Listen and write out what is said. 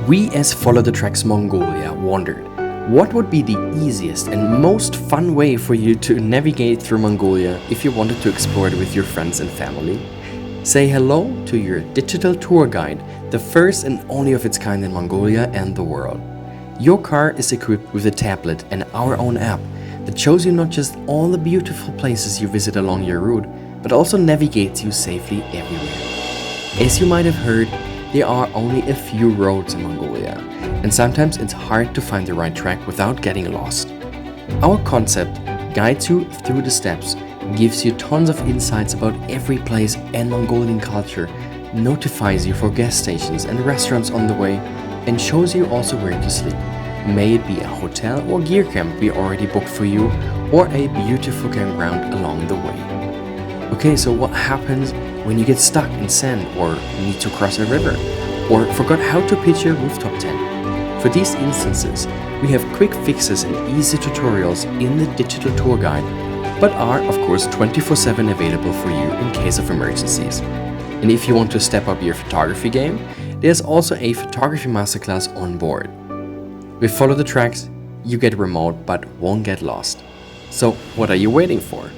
We as Follow the Tracks Mongolia wondered, what would be the easiest and most fun way for you to navigate through Mongolia if you wanted to explore it with your friends and family? Say hello to your digital tour guide, the first and only of its kind in Mongolia and the world. Your car is equipped with a tablet and our own app that shows you not just all the beautiful places you visit along your route, but also navigates you safely everywhere. As you might have heard, there are only a few roads in Mongolia, and sometimes it's hard to find the right track without getting lost. Our concept guides you through the steps, gives you tons of insights about every place and Mongolian culture, notifies you for gas stations and restaurants on the way, and shows you also where to sleep. May it be a hotel or gear camp we already booked for you, or a beautiful campground along the way. Okay, so what happens when you get stuck in sand or need to cross a river, or forgot how to pitch your rooftop tent? For these instances, we have quick fixes and easy tutorials in the digital tour guide, but are of course 24/7 available for you in case of emergencies. And if you want to step up your photography game, there's also a photography masterclass on board. With Follow the Tracks, you get remote but won't get lost. So what are you waiting for?